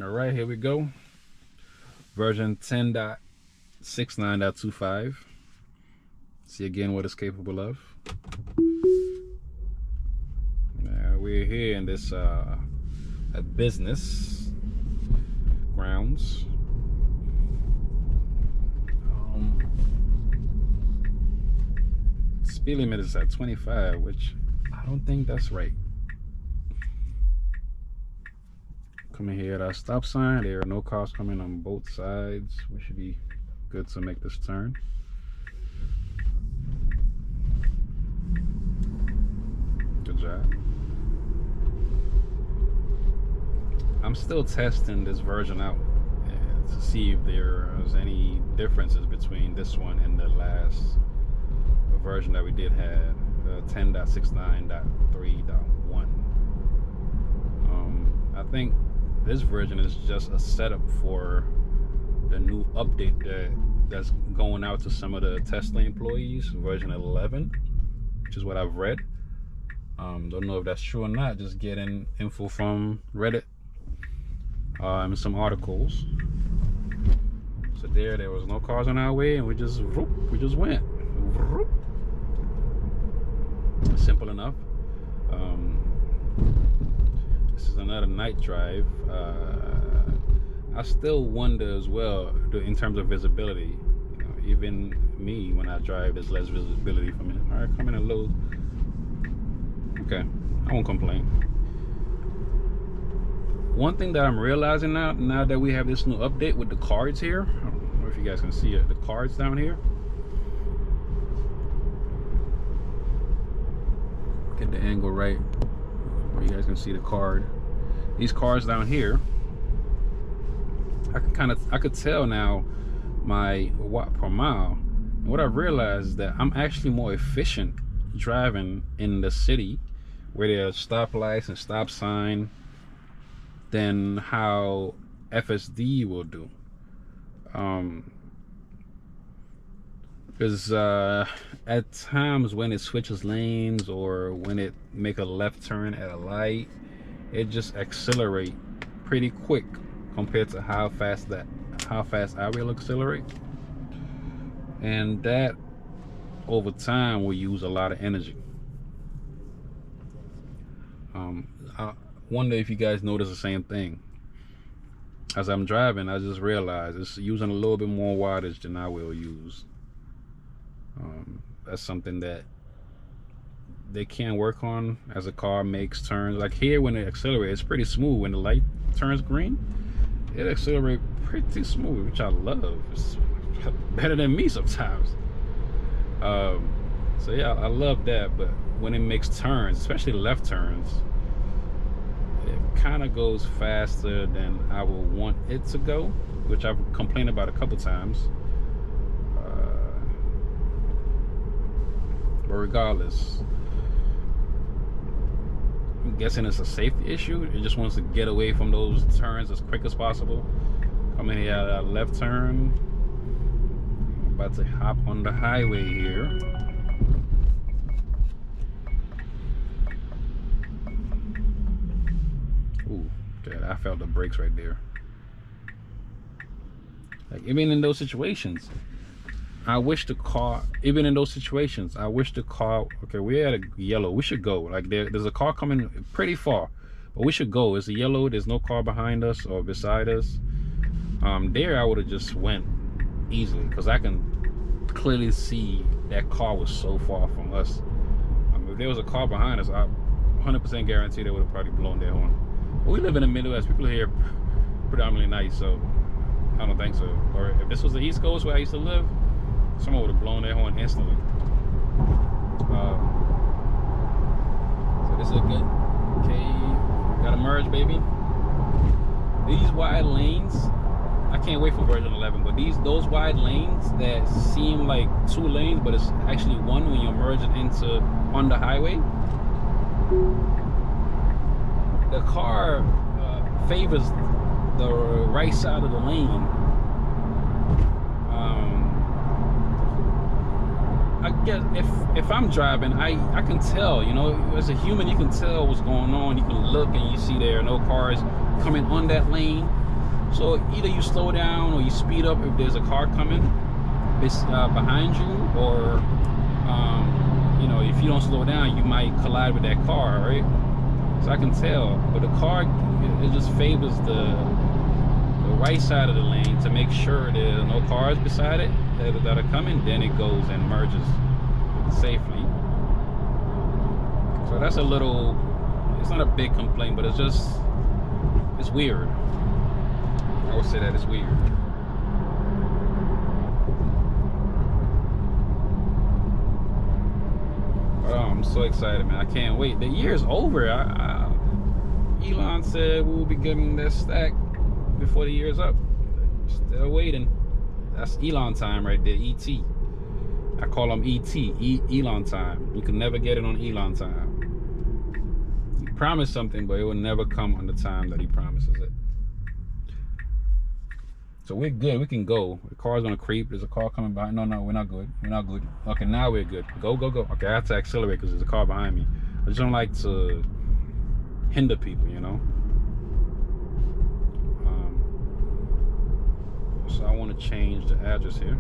All right, here we go. Version 10.69.25. See again what it's capable of. We're here in this a business grounds. Speed limit is at 25, which I don't think that's right. Coming here at our stop sign, there are no cars coming on both sides. We should be good to make this turn. Good job. I'm still testing this version out to see if there's any differences between this one and the last version that we did have, 10.69.3.1. I think this version is just a setup for the new update that's going out to some of the Tesla employees, version 11, which is what I've read. Don't know if that's true or not, just getting info from Reddit and some articles. So there was no cars on our way, and we just went. Simple enough. This is another night drive. I still wonder as well in terms of visibility. You know, even me, when I drive, there's less visibility for me. All right, coming in low. Okay, I won't complain. One thing that I'm realizing now that we have this new update with the cards here, I don't know if you guys can see it, the cards down here. Get the angle right where you guys can see the card. These cards down here, I could tell now my watt per mile. And what I've realized is that I'm actually more efficient driving in the city where there's stoplights and stop sign than how FSD will do. Because at times when it switches lanes or when it make a left turn at a light, it just accelerate pretty quick compared to how fast I will accelerate, and that over time will use a lot of energy. I wonder if you guys notice the same thing. As I'm driving, I just realized it's using a little bit more wattage than I will use. That's something that they can work on as a car makes turns. Like here, when it accelerates, it's pretty smooth. When the light turns green, it accelerates pretty smooth, which I love. It's better than me sometimes. So yeah, I love that. But when it makes turns, especially left turns, it kind of goes faster than I would want it to go, which I've complained about a couple times. But regardless, I'm guessing it's a safety issue. It just wants to get away from those turns as quick as possible. Coming here at a left turn. I'm about to hop on the highway here. Ooh, God, I felt the brakes right there. Like even in those situations, I wish the car, even in those situations, I wish the car, okay, we're at a yellow, we should go. Like there's a car coming pretty far, but we should go. It's a yellow, there's no car behind us or beside us. There I would have just went easily, because I can clearly see that car was so far from us. If there was a car behind us, I 100% guarantee they would have probably blown their horn. But we live in the Midwest, people here predominantly nice, so I don't think so. Or if this was the East Coast where I used to live, someone would have blown their horn instantly. So this is a good, okay, gotta merge, baby. These wide lanes, I can't wait for version 11, but those wide lanes that seem like 2 lanes, but it's actually 1 when you're merging on the highway. The car favors the right side of the lane. I guess if I'm driving, I can tell, you know, as a human, you can tell what's going on. You can look and you see there are no cars coming on that lane. So either you slow down or you speed up if there's a car coming behind you, or you know, if you don't slow down, you might collide with that car, right? So I can tell, but the car, it just favors the right side of the lane to make sure there are no cars beside it that are coming. Then it goes and merges safely. So that's a little, it's not a big complaint, but it's just, it's weird. I would say that it's weird. Oh, I'm so excited, man. I can't wait. The year's over. Elon said we will be getting that stack before the year's up. Still waiting. That's Elon time right there, ET. I call him ET, Elon time. You can never get it on Elon time. He promised something, but it will never come on the time that he promises it. So we're good, we can go. The car's gonna creep. There's a car coming behind. No, we're not good. We're not good. Okay, now we're good. Go, go, go. Okay, I have to accelerate because there's a car behind me. I just don't like to hinder people, you know? So I want to change the address here.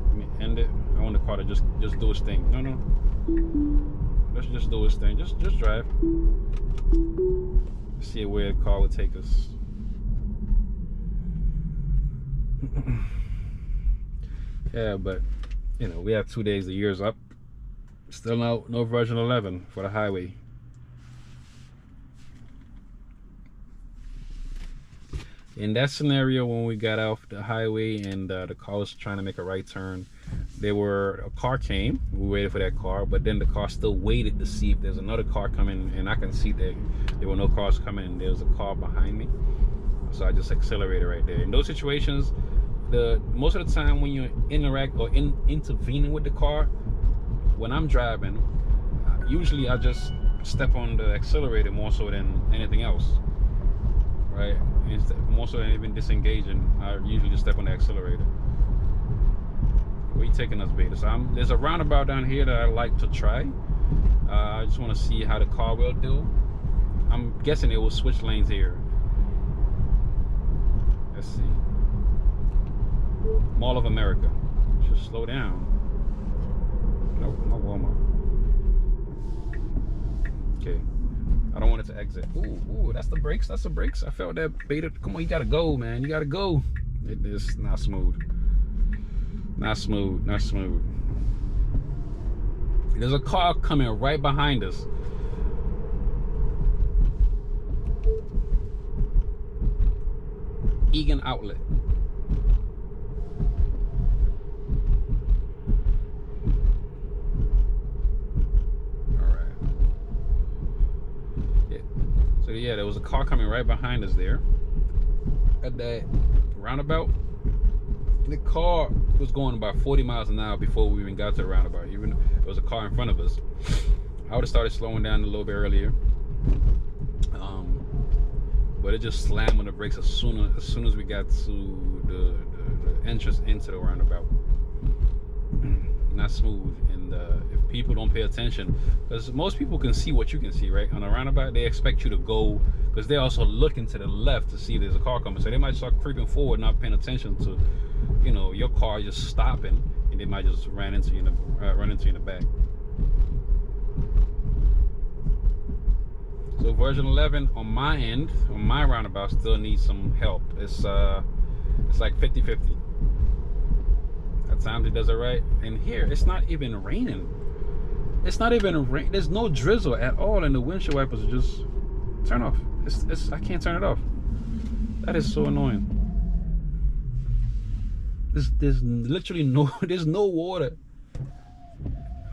Let me end it. I want the car to just do its thing. No. Let's just do its thing. Just drive. See where the car would take us. Yeah, but you know, we have 2 days, the year's up. Still no version 11 for the highway. In that scenario, when we got off the highway and the car was trying to make a right turn, a car came. We waited for that car, but then the car still waited to see if there's another car coming, and I can see that there were no cars coming and there was a car behind me. So I just accelerated right there. In those situations, most of the time when you interact or intervening with the car, when I'm driving, usually I just step on the accelerator more so than anything else, right? More so than even disengaging, I usually just step on the accelerator. Where you taking us, Beta? So there's a roundabout down here that I like to try. I just want to see how the car will do. I'm guessing it will switch lanes here. Let's see. Mall of America. Should slow down. No Walmart. Okay. I don't want it to exit. Ooh, that's the brakes. That's the brakes. I felt that, Beta. Come on, you gotta go, man. You gotta go. It is not smooth. Not smooth. Not smooth. There's a car coming right behind us. Egan Outlet. So yeah, there was a car coming right behind us there at that roundabout. The car was going about 40 miles an hour before we even got to the roundabout. Even though there was a car in front of us, I would have started slowing down a little bit earlier. But it just slammed on the brakes as soon as we got to the entrance into the roundabout. Not smooth, and if people don't pay attention, because most people can see what you can see, right? On a roundabout, they expect you to go, because they're also looking to the left to see if there's a car coming, so they might start creeping forward, not paying attention to, you know, your car just stopping, and they might just run into you in the back. So version 11 on my end, on my roundabout, still needs some help. It's like 50-50. At times it does it right, and here it's not even raining. It's not even rain. There's no drizzle at all, and the windshield wipers are just turn off. I can't turn it off. That is so annoying. There's literally there's no water.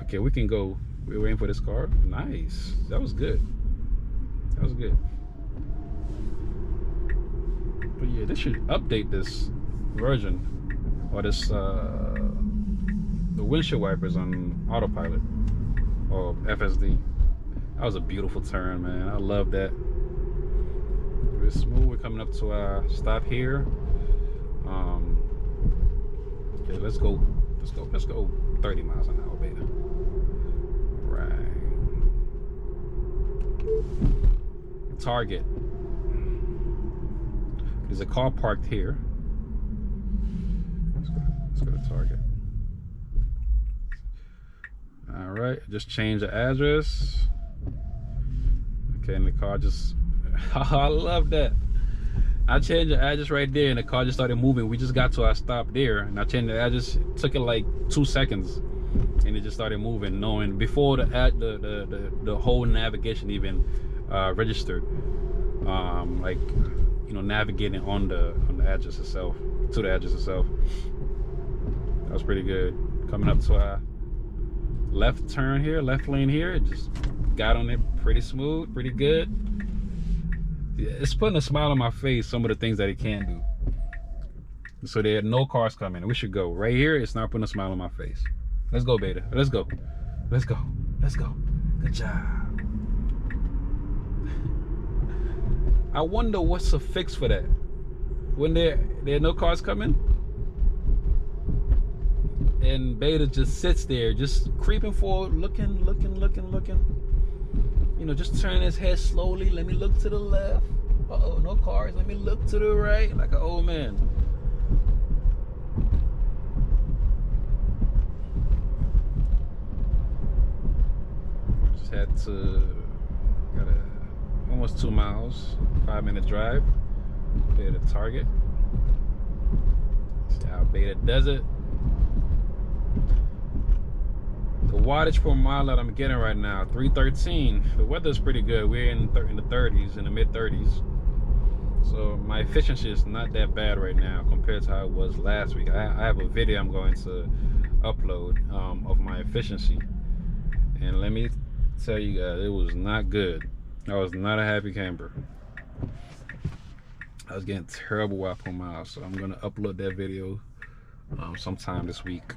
Okay, we can go. We're waiting for this car. Nice. That was good. That was good. But yeah, they should update this version, or this the windshield wipers on autopilot or FSD. That was a beautiful turn, man. I love that. It's smooth. We're coming up to our stop here. Okay, let's go 30 miles an hour, Beta. Right. Target. There's a car parked here. Let's go to Target. All right, just change the address. Okay, and the car just, I love that. I changed the address right there, and the car just started moving. We just got to our stop there, and I changed the address. It took it like 2 seconds, and it just started moving. Knowing before the whole navigation even registered, like, you know, navigating on the address itself, to the address itself. That was pretty good. Coming up to our left turn here, left lane here, it just got on it pretty smooth, pretty good. It's putting a smile on my face, some of the things that it can do. So there are no cars coming. We should go. Right here, it's not putting a smile on my face. Let's go, Beta. Let's go. Let's go. Let's go. Good job. I wonder what's the fix for that. When there are no cars coming, and Beta just sits there, just creeping forward, looking. You know, just turning his head slowly. Let me look to the left. Uh-oh, no cars. Let me look to the right, like an old man. Just had to, almost 2 miles, 5-minute drive. There to Target. See how Beta does it. The wattage per mile that I'm getting right now, 313. The weather's pretty good. We're in the 30s, in the mid 30s. So my efficiency is not that bad right now compared to how it was last week. I have a video I'm going to upload of my efficiency. And let me tell you guys, it was not good. I was not a happy camper. I was getting terrible watt per mile. So I'm going to upload that video sometime this week.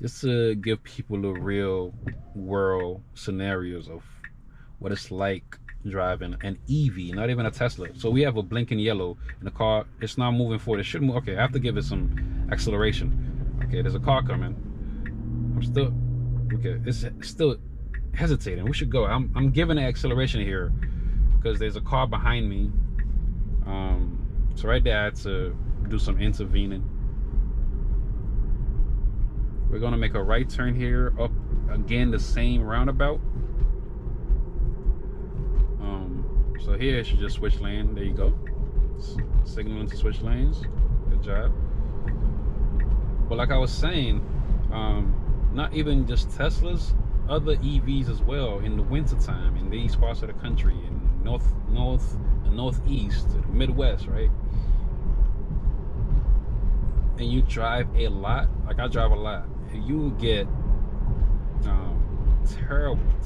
Just to give people the real world scenarios of what it's like driving an EV, not even a Tesla. So we have a blinking yellow in the car. It's not moving forward. It should move. Okay, I have to give it some acceleration. Okay, there's a car coming. I'm still, okay, it's still hesitating. We should go. I'm giving the acceleration here because there's a car behind me. So right there I had to do some intervening. We're gonna make a right turn here, up again the same roundabout. So here it should just switch lane. There you go. Signaling to switch lanes. Good job. But like I was saying, not even just Teslas, other EVs as well in the winter time in these parts of the country, in the northeast, the Midwest, right? And you drive a lot, like I drive a lot, you get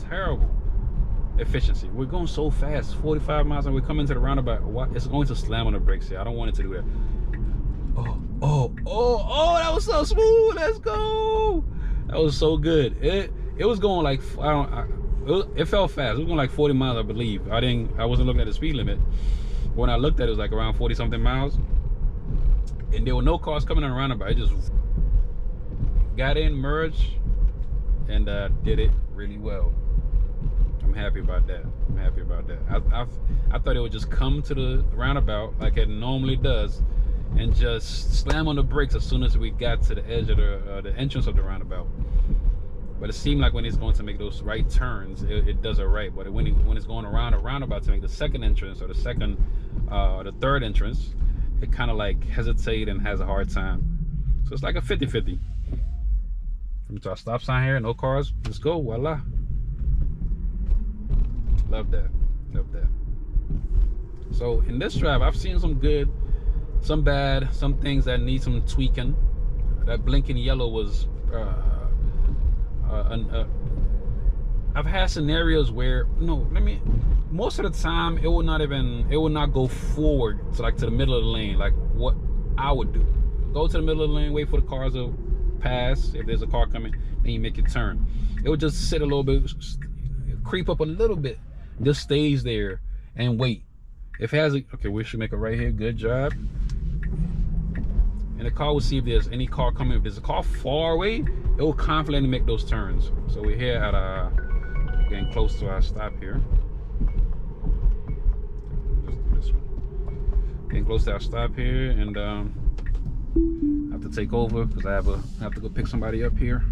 terrible efficiency. We're going so fast, 45 miles, and we're coming to the roundabout. What? It's going to slam on the brakes here. I don't want it to do that. Oh, that was so smooth. Let's go. That was so good. It was going like, it felt fast. It was going like 40 miles, I believe. I wasn't looking at the speed limit. When I looked at it, it was like around 40 something miles. And there were no cars coming on the roundabout. It just got in, merged, and did it really well. I'm happy about that. I'm happy about that. I thought it would just come to the roundabout like it normally does, and just slam on the brakes as soon as we got to the edge of the entrance of the roundabout. But it seemed like when it's going to make those right turns, it does it right. But when it's going around a roundabout to make the second entrance or the third entrance, it kind of like hesitates and has a hard time. So it's like a 50-50. From our stop sign here, no cars. Let's go. Voila. Love that. Love that. So in this drive, I've seen some good, some bad, some things that need some tweaking. That blinking yellow was I've had scenarios where most of the time it will not go forward to the middle of the lane, like what I would do. Go to the middle of the lane, wait for the cars to pass. If there's a car coming, then you make your turn. It would just sit a little bit, creep up a little bit, just stays there and wait. If it has okay, we should make a right here. Good job. And the car will see if there's any car coming. If there's a car far away, it will confidently make those turns. So we're here at getting close to our stop here. Getting close to our stop here, and I have to take over because I have to go pick somebody up here.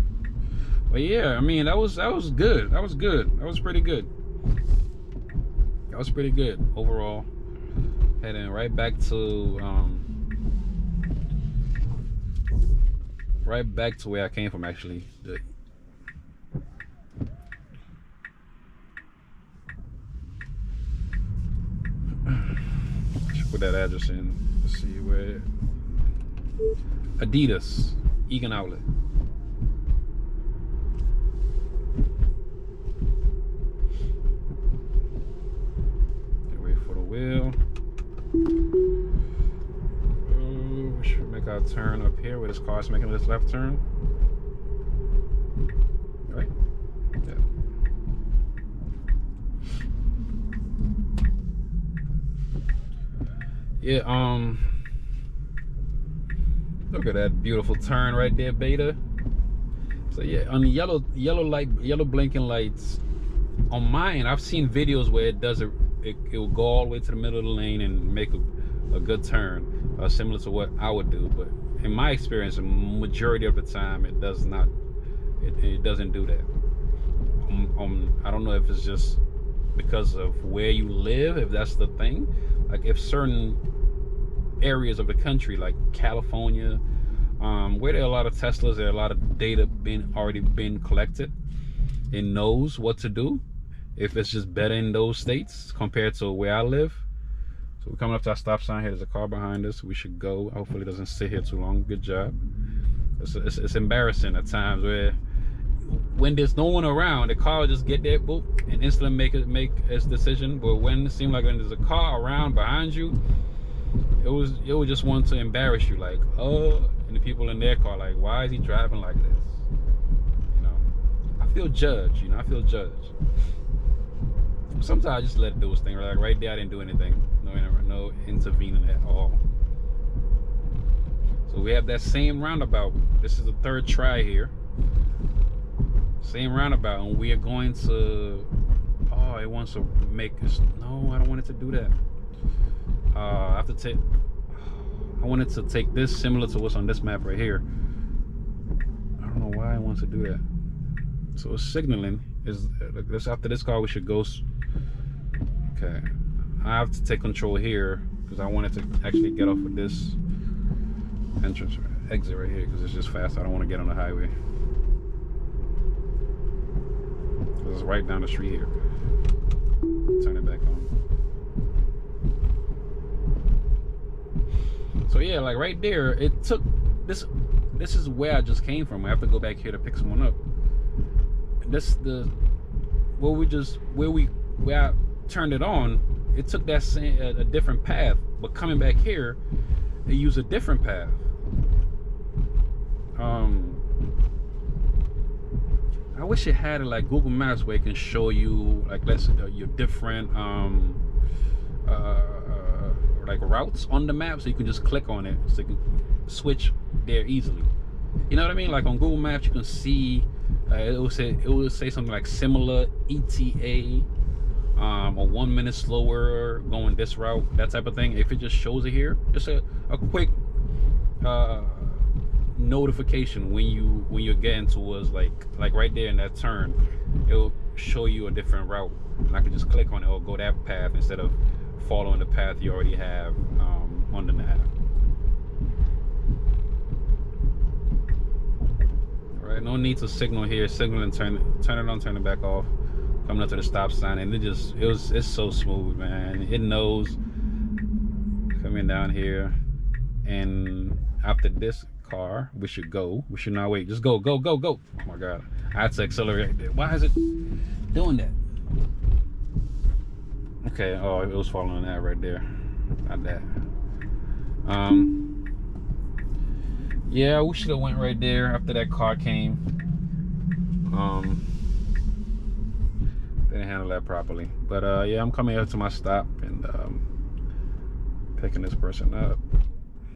But yeah, I mean that was good. That was good. That was pretty good. That was pretty good overall. Heading right back to where I came from actually. Should put that address in. Let's see where. Adidas Egan Outlet. Okay, wait for the wheel. We should make our turn up here where this car is making this left turn. Right? Yeah. Yeah, look at that beautiful turn right there, Beta. So yeah, on the yellow blinking lights, on mine, I've seen videos where it does it will go all the way to the middle of the lane and make a good turn, similar to what I would do. But in my experience, the majority of the time, it does not. It doesn't do that. I don't know if it's just because of where you live, if that's the thing. Like if certain areas of the country, like California, where there are a lot of Teslas, there are a lot of data already been collected. It knows what to do. If it's just better in those states compared to where I live. So we're coming up to our stop sign here. There's a car behind us. We should go. Hopefully it doesn't sit here too long. Good job. It's embarrassing at times where when there's no one around, the car will just get there, boop, and instantly make its decision. But when it seems like when there's a car around behind you, it would just want to embarrass you, like, oh, and the people in their car, like, why is he driving like this? You know, I feel judged. You know, I feel judged. Sometimes I just let it do its thing. Like right there, I didn't do anything. No intervening at all. So we have that same roundabout. This is the third try here. Same roundabout, and we are going to. Oh, it wants to make us. No, I don't want it to do that. I have to take. I wanted to take this similar to what's on this map right here. I don't know why I want to do that. So it's signaling. Is this after this car we should go? Okay, I have to take control here because I wanted to actually get off of this entrance exit right here because it's just fast. I don't want to get on the highway. It's right down the street here. Turn it back on. So yeah, like right there, it took this. This is where I just came from. I have to go back here to pick someone up. This where I turned it on. It took that same a different path, but coming back here, it used a different path. I wish it had it like Google Maps where it can show you like your different like routes on the map, so you can just click on it so you can switch there easily. You know what I mean? Like on Google Maps, you can see it will say something like similar ETA, or 1 minute slower going this route, that type of thing. If it just shows it here, just a quick notification when you're getting towards like right there in that turn, it'll show you a different route, and I can just click on it or go that path instead of following the path you already have on the nav. All right, no need to signal here. Signal and turn it on, turn it back off. Coming up to the stop sign, and it's so smooth, man. It knows coming down here, and after this car we should go. We should not wait. Just go. Oh my god, I had to accelerate there. Why is it doing that? Okay, oh, it was following that right there, not that. Yeah, we should have went right there after that car came. Didn't handle that properly, but yeah, I'm coming up to my stop and picking this person up.